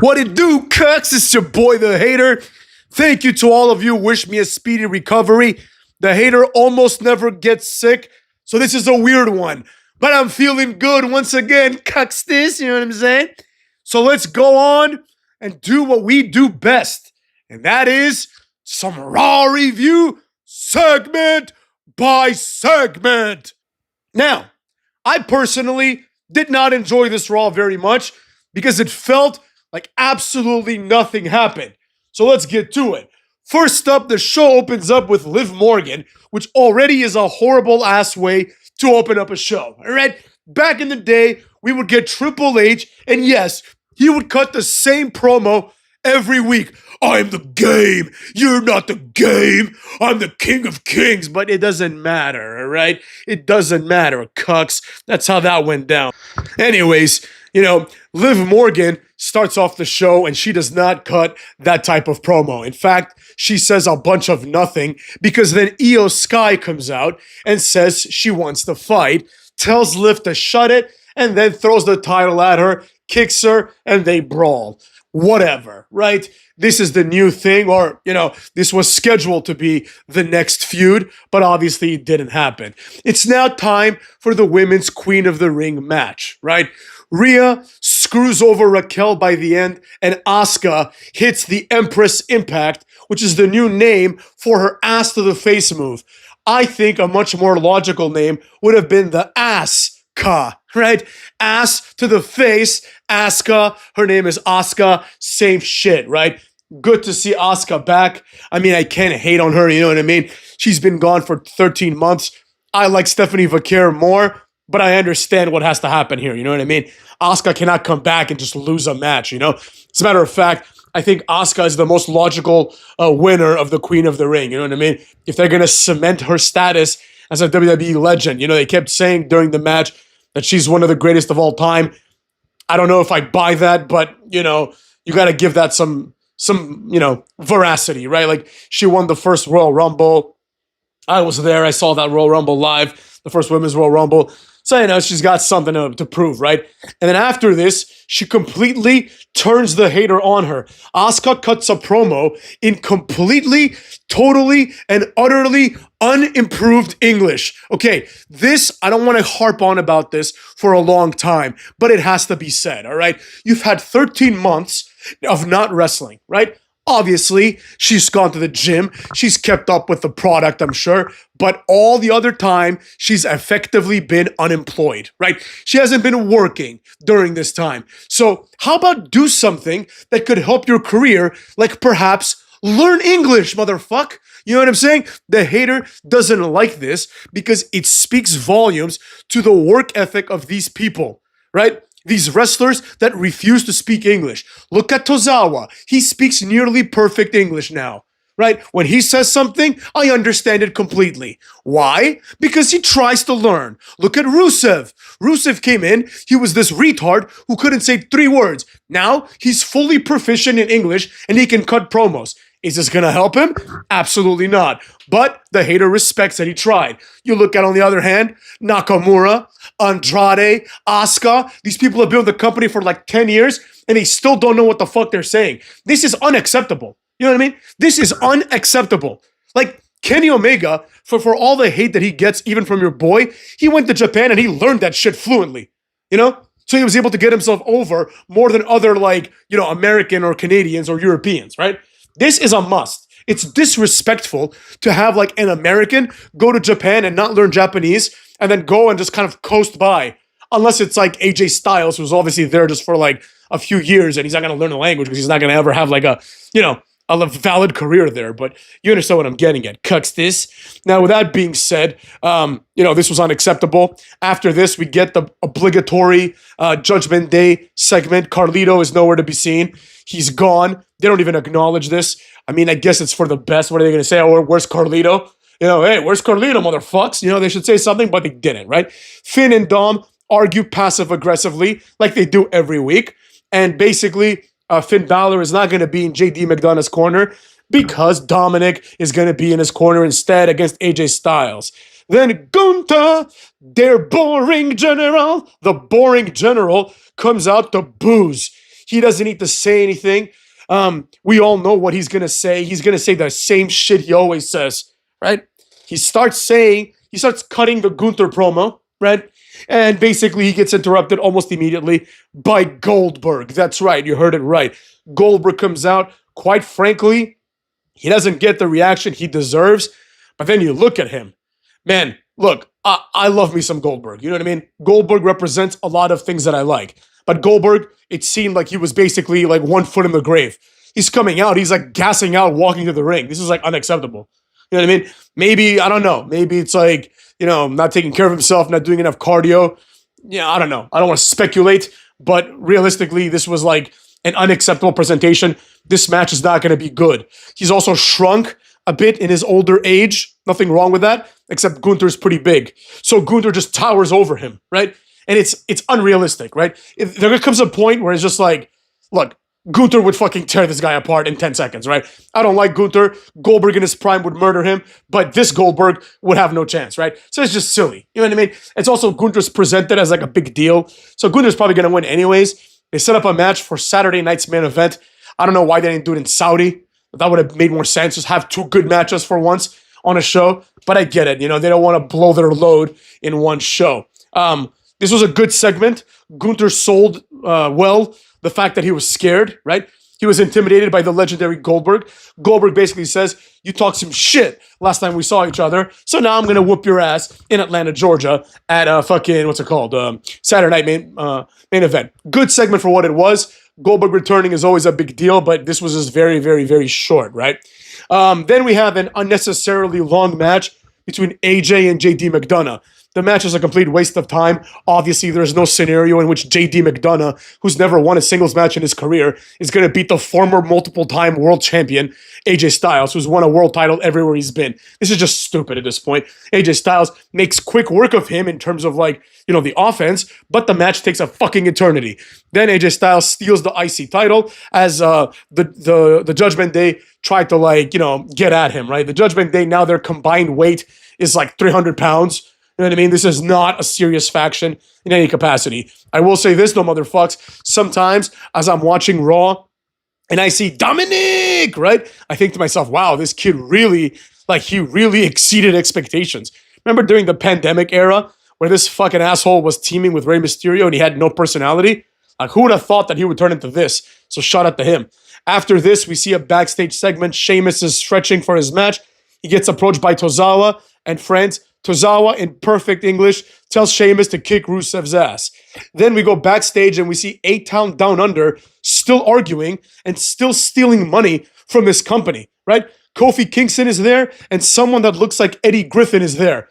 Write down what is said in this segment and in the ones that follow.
What it do, cucks? It's your boy, The Hater. Thank you to all of you who wish me a speedy recovery. The Hater almost never gets sick, so this is a weird one. But I'm feeling good once again, cucks this, you know what I'm saying? So let's go on and do what we do best, and that is some Raw review segment by segment. Now, I personally did not enjoy this Raw very much because it felt like absolutely nothing happened. So let's get to it. First up, the show opens up with Liv Morgan, which already is a horrible ass way to open up a show. All right? Back in the day, we would get Triple H, and yes, he would cut the same promo every week. I'm the game. You're not the game. I'm the king of kings. But it doesn't matter, all right? It doesn't matter, cucks. That's how that went down. Anyways, Liv Morgan starts off the show and she does not cut that type of promo. In fact, she says a bunch of nothing because then Io Sky comes out and says she wants to fight, tells Liv to shut it, and then throws the title at her, kicks her, and they brawl. Whatever, right? This is the new thing, or, this was scheduled to be the next feud, but obviously it didn't happen. It's now time for the Women's Queen of the Ring match, right? Rhea screws over Raquel by the end, and Asuka hits the Empress Impact, which is the new name for her ass to the face move. I think a much more logical name would have been the Ass-Ka, right? Ass to the face, Asuka. Her name is Asuka. Same shit, right? Good to see Asuka back. I mean, I can't hate on her, you know what I mean? She's been gone for 13 months. I like Stephanie Vaquer more, but I understand what has to happen here, you know what I mean? Asuka cannot come back and just lose a match, As a matter of fact, I think Asuka is the most logical winner of the Queen of the Ring, you know what I mean? If they're going to cement her status as a WWE legend, they kept saying during the match that she's one of the greatest of all time. I don't know if I buy that, but, you got to give that some veracity, right? Like, she won the first Royal Rumble. I was there. I saw that Royal Rumble live, the first Women's Royal Rumble. So, she's got something to prove, right? And then after this, she completely turns the Hater on her. Asuka cuts a promo in completely, totally, and utterly unimproved English. Okay, this, I don't want to harp on about this for a long time, but it has to be said, all right? You've had 13 months of not wrestling, right? Obviously, she's gone to the gym. She's kept up with the product, I'm sure. But all the other time, she's effectively been unemployed, right? She hasn't been working during this time. So how about do something that could help your career, like perhaps learn English, motherfuck? You know what I'm saying? The Hater doesn't like this because it speaks volumes to the work ethic of these people, right? These wrestlers that refuse to speak English. Look at Tozawa. He speaks nearly perfect English now, right? When he says something, I understand it completely. Why? Because he tries to learn. Look at Rusev. Rusev came in. He was this retard who couldn't say 3 words. Now he's fully proficient in English and he can cut promos. Is this going to help him? Absolutely not. But the Hater respects that he tried. You look at, on the other hand, Nakamura, Andrade, Asuka. These people have been with the company for like 10 years, and they still don't know what the fuck they're saying. This is unacceptable. You know what I mean? This is unacceptable. Like, Kenny Omega, for all the hate that he gets, even from your boy, he went to Japan and he learned that shit fluently. So he was able to get himself over more than other, American or Canadians or Europeans, right? This is a must. It's disrespectful to have like an American go to Japan and not learn Japanese and then go and just kind of coast by. Unless it's like AJ Styles, who's obviously there just for like a few years and he's not going to learn the language because he's not going to ever have like a valid career there. But you understand what I'm getting at. Cuts this. Now, with that being said, this was unacceptable. After this, we get the obligatory Judgment Day segment. Carlito is nowhere to be seen. He's gone. They don't even acknowledge this. I mean, I guess it's for the best. What are they going to say? Oh, where's Carlito? Hey, where's Carlito, motherfucks? They should say something, but they didn't, right? Finn and Dom argue passive-aggressively like they do every week. And basically, Finn Balor is not going to be in JD McDonagh's corner because Dominic is going to be in his corner instead against AJ Styles. Then Gunther, their boring general, the boring general, comes out to booze. He doesn't need to say anything. We all know what he's going to say. He's going to say the same shit he always says, right? He starts cutting the Gunther promo, right? And basically he gets interrupted almost immediately by Goldberg. That's right, you heard it right. Goldberg comes out. Quite frankly, he doesn't get the reaction he deserves. But then you look at him. Man, look, I love me some Goldberg. You know what I mean? Goldberg represents a lot of things that I like. But Goldberg, it seemed like he was basically like 1 foot in the grave. He's coming out. He's like gassing out, walking to the ring. This is like unacceptable. You know what I mean? Maybe, I don't know. Maybe it's like, not taking care of himself, not doing enough cardio. Yeah, I don't know. I don't want to speculate. But realistically, this was like an unacceptable presentation. This match is not going to be good. He's also shrunk a bit in his older age. Nothing wrong with that, except Gunther's pretty big. So Gunther just towers over him, right? And it's unrealistic, right? There comes a point where it's just like, look, Gunther would fucking tear this guy apart in 10 seconds, right? I don't like Gunther. Goldberg in his prime would murder him, but this Goldberg would have no chance, right? So it's just silly. You know what I mean? It's also Gunther's presented as like a big deal. So Gunther's probably going to win anyways. They set up a match for Saturday night's main event. I don't know why they didn't do it in Saudi. That would have made more sense. Just have 2 good matches for once on a show. But I get it. They don't want to blow their load in one show. This was a good segment. Gunther sold well the fact that he was scared, right? He was intimidated by the legendary Goldberg. Goldberg basically says, you talked some shit last time we saw each other, so now I'm going to whoop your ass in Atlanta, Georgia at Saturday night main event. Good segment for what it was. Goldberg returning is always a big deal, but this was just very, very, very short, right? Then we have an unnecessarily long match between AJ and JD McDonagh. The match is a complete waste of time. Obviously, there's no scenario in which JD McDonagh, who's never won a singles match in his career, is going to beat the former multiple-time world champion, AJ Styles, who's won a world title everywhere he's been. This is just stupid at this point. AJ Styles makes quick work of him in terms of the offense, but the match takes a fucking eternity. Then AJ Styles steals the IC title as the Judgment Day tried to get at him, right? The Judgment Day, now their combined weight is like 300 pounds. You know what I mean? This is not a serious faction in any capacity. I will say this, though, motherfucks. Sometimes, as I'm watching Raw and I see Dominic, right? I think to myself, wow, this kid really exceeded expectations. Remember during the pandemic era where this fucking asshole was teaming with Rey Mysterio and he had no personality? Like, who would have thought that he would turn into this? So shout out to him. After this, we see a backstage segment. Sheamus is stretching for his match. He gets approached by Tozawa and friends. Tozawa, in perfect English, tells Sheamus to kick Rusev's ass. Then we go backstage and we see A-Town Down Under still arguing and still stealing money from this company, right? Kofi Kingston is there and someone that looks like Eddie Griffin is there.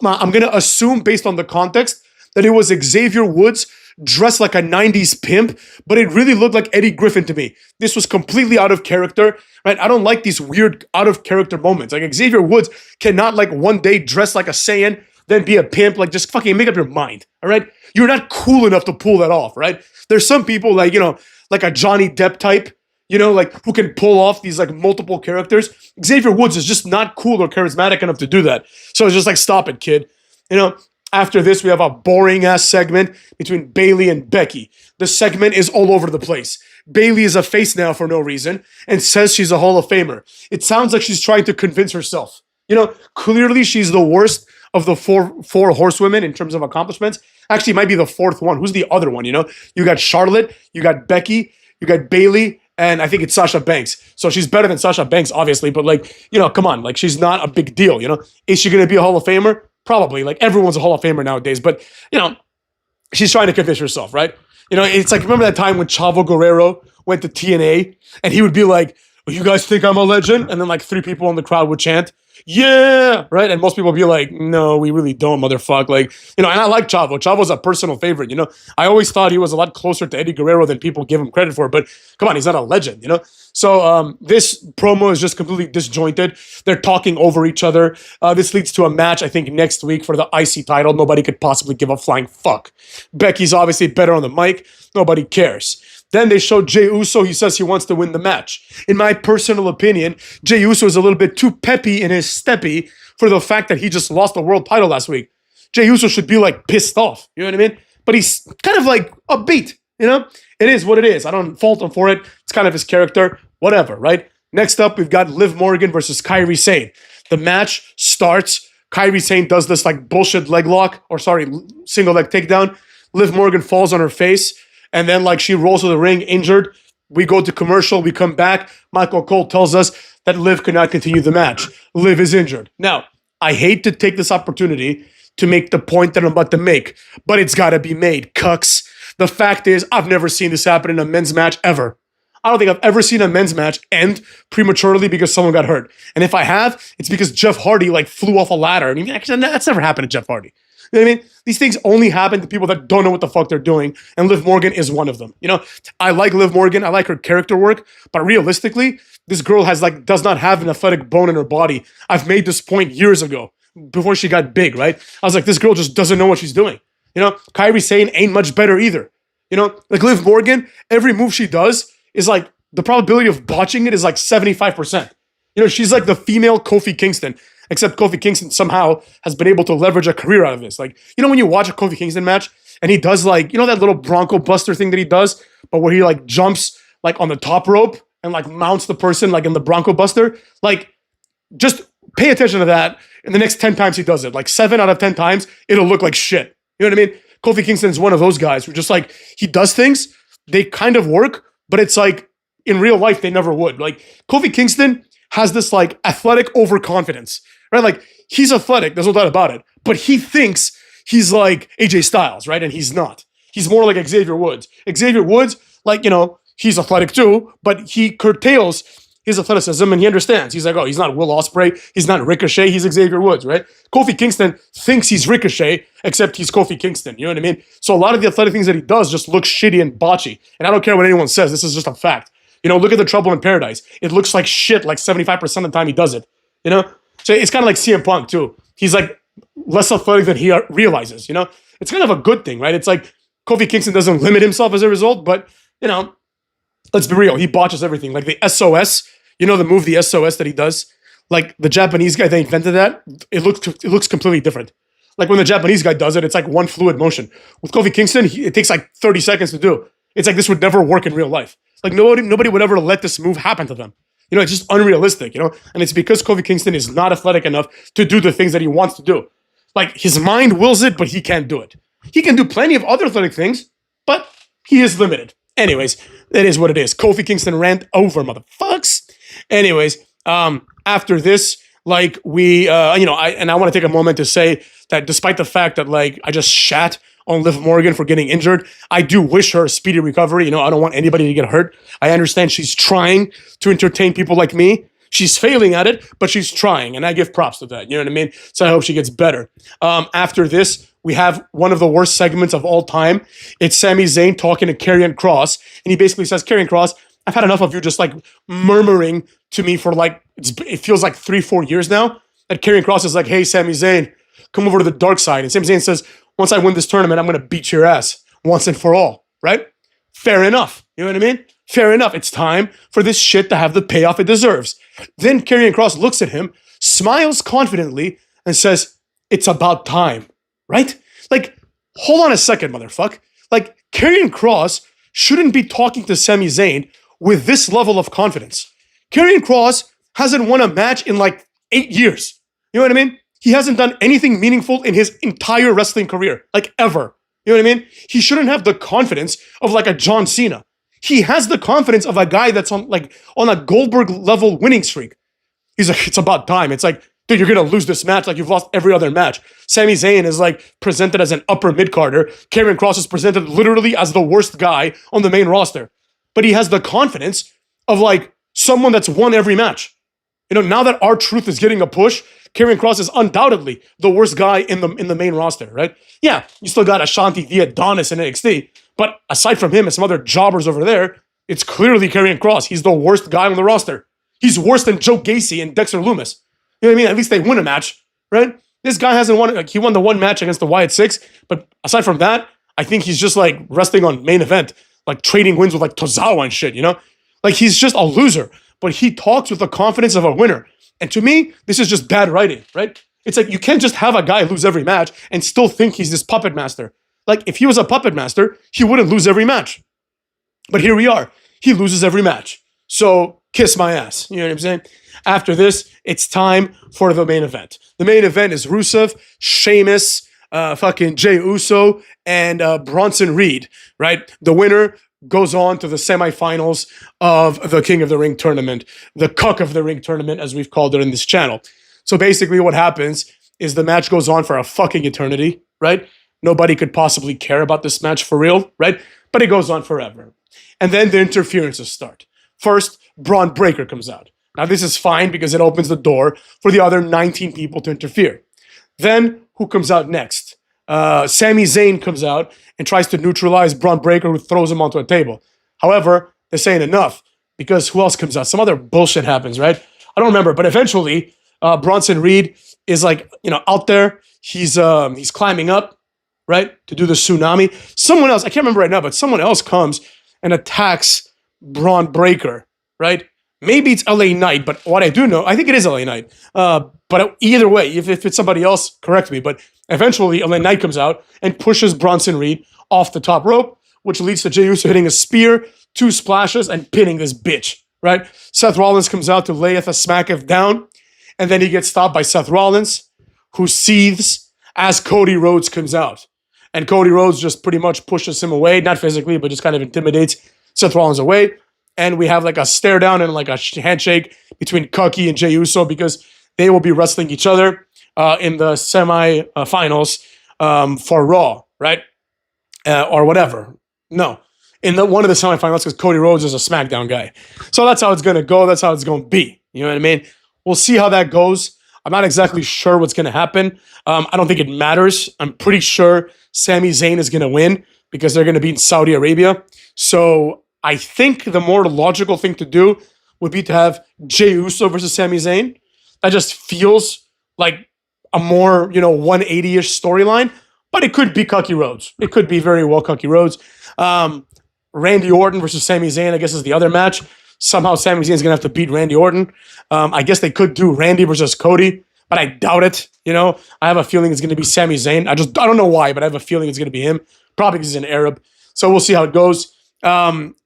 I'm going to assume, based on the context, that it was Xavier Woods dressed like a 90s pimp, but it really looked like Eddie Griffin to me. This was completely out of character, right? I don't like these weird out of character moments. Like Xavier Woods cannot one day dress like a Saiyan, then be a pimp. Just fucking make up your mind, all right? You're not cool enough to pull that off, right? There's some people like a Johnny Depp type, who can pull off these multiple characters. Xavier Woods is just not cool or charismatic enough to do that. So it's just stop it, kid. After this, we have a boring-ass segment between Bayley and Becky. The segment is all over the place. Bayley is a face now for no reason and says she's a Hall of Famer. It sounds like she's trying to convince herself. Clearly she's the worst of the four horsewomen in terms of accomplishments. Actually, it might be the fourth one. Who's the other one, You got Charlotte, you got Becky, you got Bayley, and I think it's Sasha Banks. So she's better than Sasha Banks, obviously, but come on. She's not a big deal, Is she going to be a Hall of Famer? Probably. Everyone's a Hall of Famer nowadays, but, she's trying to convince herself, right? It's remember that time when Chavo Guerrero went to TNA and he would be like, well, you guys think I'm a legend? And then 3 people in the crowd would chant, yeah, right? And most people would be like, no, we really don't, motherfucker. And I like Chavo. Chavo's a personal favorite, I always thought he was a lot closer to Eddie Guerrero than people give him credit for, but come on, he's not a legend, So this promo is just completely disjointed. They're talking over each other. This leads to a match, I think, next week for the IC title. Nobody could possibly give a flying fuck. Becky's obviously better on the mic. Nobody cares. Then they show Jey Uso. He says he wants to win the match. In my personal opinion, Jey Uso is a little bit too peppy in his steppy for the fact that he just lost the world title last week. Jey Uso should be pissed off. You know what I mean? But he's kind of upbeat. It is what it is. I don't fault him for it. It's kind of his character. Whatever, right? Next up, we've got Liv Morgan versus Kairi Sane. The match starts. Kairi Sane does this like bullshit leg lock, or sorry, single leg takedown. Liv Morgan falls on her face, and then like she rolls to the ring injured. We go to commercial. We come back. Michael Cole tells us that Liv cannot continue the match. Liv is injured. Now, I hate to take this opportunity to make the point that I'm about to make, but it's got to be made, cucks. The fact is, I've never seen this happen in a men's match ever. I don't think I've ever seen a men's match end prematurely because someone got hurt. And if I have, it's because Jeff Hardy like flew off a ladder. I mean, actually, that's never happened to Jeff Hardy. You know what I mean? These things only happen to people that don't know what the fuck they're doing, and Liv Morgan is one of them. You know, I like Liv Morgan. I like her character work, but realistically, this girl does not have an athletic bone in her body. I've made this point years ago before she got big, right? I was like, this girl just doesn't know what she's doing. You know, Kairi Sane ain't much better either. You know, like Liv Morgan, every move she does is like, the probability of botching it is like 75%. You know, she's like the female Kofi Kingston, except Kofi Kingston somehow has been able to leverage a career out of this. Like, you know, when you watch a Kofi Kingston match and he does like, you know, that little Bronco Buster thing that he does, but where he like jumps like on the top rope and like mounts the person like in the Bronco Buster, like just pay attention to that. And the next 10 times he does it, like 7 out of 10 times, it'll look like shit. You know what I mean? Kofi Kingston is one of those guys who just like, he does things, they kind of work, but it's like, in real life, they never would. Like, Kofi Kingston has this, like, athletic overconfidence, right? Like, he's athletic, there's no doubt about it, but he thinks he's like AJ Styles, right? And he's not. He's more like Xavier Woods. Xavier Woods, like, you know, he's athletic too, but he curtails his athleticism and he understands. He's like, oh, he's not Will Ospreay, he's not Ricochet, he's Xavier Woods, right? Kofi Kingston thinks he's Ricochet, except he's Kofi Kingston, you know what I mean? So a lot of the athletic things that he does just look shitty and botchy. And I don't care what anyone says, this is just a fact. You know, look at the Trouble in Paradise. It looks like shit like 75% of the time he does it, you know? So it's kind of like CM Punk too. He's like less athletic than he realizes, you know? It's kind of a good thing, right? It's like Kofi Kingston doesn't limit himself as a result, but, you know, let's be real. He botches everything. Like the SOS, you know the move, the SOS that he does? Like the Japanese guy that invented that, it looks completely different. Like when the Japanese guy does it, it's like one fluid motion. With Kofi Kingston, it takes like 30 seconds to do. It's like this would never work in real life. Like nobody would ever let this move happen to them. You know, it's just unrealistic, you know? And it's because Kofi Kingston is not athletic enough to do the things that he wants to do. Like his mind wills it, but he can't do it. He can do plenty of other athletic things, but he is limited. Anyways, that is what it is. Kofi Kingston rant over, motherfucks. Anyways, after this, like we, I want to take a moment to say that despite the fact that like I just shat on Liv Morgan for getting injured, I do wish her a speedy recovery. You know, I don't want anybody to get hurt. I understand she's trying to entertain people like me. She's failing at it, but she's trying, and I give props to that. You know what I mean? So I hope she gets better. After this, we have one of the worst segments of all time. It's Sami Zayn talking to Karrion Kross, and he basically says, Karrion Kross, I've had enough of you just like murmuring to me for like, it feels like 3-4 years now. That Karrion Kross is like, hey, Sami Zayn, come over to the dark side. And Sami Zayn says, once I win this tournament, I'm going to beat your ass once and for all, right? Fair enough. You know what I mean? Fair enough. It's time for this shit to have the payoff it deserves. Then Karrion Kross looks at him, smiles confidently, and says, it's about time, right? Like, hold on a second, motherfucker. Like, Karrion Kross shouldn't be talking to Sami Zayn with this level of confidence. Karrion Kross hasn't won a match in like 8 years. You know what I mean? He hasn't done anything meaningful in his entire wrestling career, like ever. You know what I mean? He shouldn't have the confidence of like a John Cena. He has the confidence of a guy that's on a Goldberg level winning streak. He's like, it's about time. It's like, dude, you're gonna lose this match like you've lost every other match. Sami Zayn is like presented as an upper mid-carder. Karrion Kross is presented literally as the worst guy on the main roster. But he has the confidence of like someone that's won every match. You know, now that R-Truth is getting a push, Karrion Kross is undoubtedly the worst guy in the main roster, right? Yeah, you still got Ashanti the Adonis in NXT, but aside from him and some other jobbers over there, it's clearly Karrion Kross. He's the worst guy on the roster. He's worse than Joe Gacy and Dexter Lumis. You know what I mean? At least they win a match, right? This guy hasn't won, like he won the one match against the Wyatt Six, but aside from that, I think he's just like resting on main event, like trading wins with like Tozawa and shit, you know? Like he's just a loser, but he talks with the confidence of a winner. And to me, this is just bad writing, right? It's like you can't just have a guy lose every match and still think he's this puppet master. Like if he was a puppet master, he wouldn't lose every match. But here we are. He loses every match. So kiss my ass. You know what I'm saying? After this, it's time for the main event. The main event is Rusev, Sheamus, fucking Jey Uso, and Bronson Reed, right? The winner goes on to the semifinals of the King of the Ring tournament, the Cuck of the Ring tournament, as we've called it in this channel. So basically what happens is the match goes on for a fucking eternity, right? Nobody could possibly care about this match for real, right? But it goes on forever. And then the interferences start. First, Braun Breaker comes out. Now, this is fine because it opens the door for the other 19 people to interfere. Then, who comes out next? Sami Zayn comes out and tries to neutralize Braun Breaker, who throws him onto a table. However, this ain't enough because who else comes out? Some other bullshit happens, right? I don't remember, but eventually, Bronson Reed is like, out there. He's climbing up, right, to do the tsunami. Someone else, I can't remember right now, but someone else comes and attacks Braun Breaker, right? Maybe it's LA Knight, but what I do know, I think it is LA Knight. But either way, if it's somebody else, correct me. But eventually, LA Knight comes out and pushes Bronson Reed off the top rope, which leads to Jey Uso hitting a spear, 2 splashes, and pinning this bitch, right? Seth Rollins comes out to layeth a smacketh down, and then he gets stopped by Seth Rollins, who seethes as Cody Rhodes comes out. And Cody Rhodes just pretty much pushes him away, not physically, but just kind of intimidates Seth Rollins away. And we have like a stare down and like a handshake between Cucky and Jey Uso because they will be wrestling each other in the semi-finals for Raw, right? Or whatever. No. In one of the semi-finals because Cody Rhodes is a SmackDown guy. So that's how it's going to go. That's how it's going to be. You know what I mean? We'll see how that goes. I'm not exactly sure what's going to happen. I don't think it matters. I'm pretty sure Sami Zayn is going to win because they're going to be in Saudi Arabia. So I think the more logical thing to do would be to have Jey Uso versus Sami Zayn. That just feels like a more, 180-ish storyline. But it could be Cucky Rhodes. It could be very well Cucky Rhodes. Randy Orton versus Sami Zayn, I guess, is the other match. Somehow Sami Zayn is going to have to beat Randy Orton. I guess they could do Randy versus Cody, but I doubt it. I have a feeling it's going to be Sami Zayn. I don't know why, but I have a feeling it's going to be him. Probably because he's an Arab. So we'll see how it goes.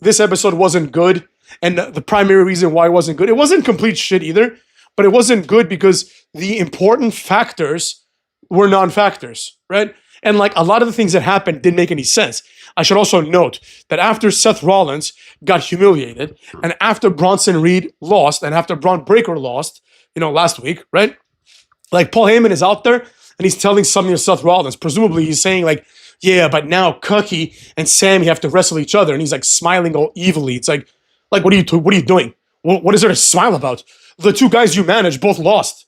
This episode wasn't good. And the primary reason why it wasn't good, it wasn't complete shit either, but it wasn't good because the important factors were non-factors, right? And like a lot of the things that happened didn't make any sense. I should also note that after Seth Rollins got humiliated and after Bronson Reed lost and after Braun Breaker lost, last week, right? Like Paul Heyman is out there and he's telling something to Seth Rollins. Presumably he's saying like, yeah, but now Cucky and Sammy have to wrestle each other. And he's like smiling all evilly. It's like what are you doing? What is there to smile about? The 2 guys you manage both lost.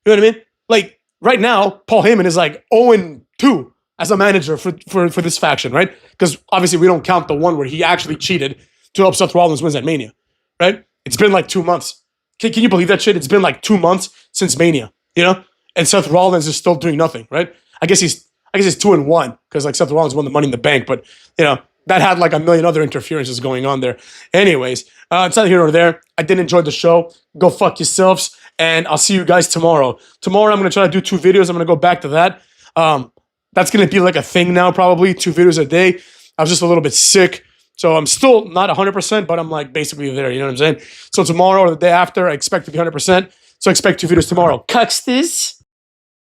You know what I mean? Like right now, Paul Heyman is like 0-2 as a manager for this faction, right? Because obviously we don't count the one where he actually cheated to help Seth Rollins win at Mania, right? It's been like 2 months. Can you believe that shit? It's been like 2 months since Mania, And Seth Rollins is still doing nothing, right? I guess he's 2-1 because like Seth Rollins won the Money in the Bank, but that had like a million other interferences going on there. Anyways, it's not here or there. I did enjoy the show. Go fuck yourselves, and I'll see you guys tomorrow. Tomorrow I'm gonna try to do 2 videos. I'm gonna go back to that. That's gonna be like a thing now, probably 2 videos a day. I was just a little bit sick, so I'm still not 100%, but I'm like basically there. You know what I'm saying? So tomorrow or the day after, I expect to be 100%. So expect 2 videos tomorrow. Cucksters.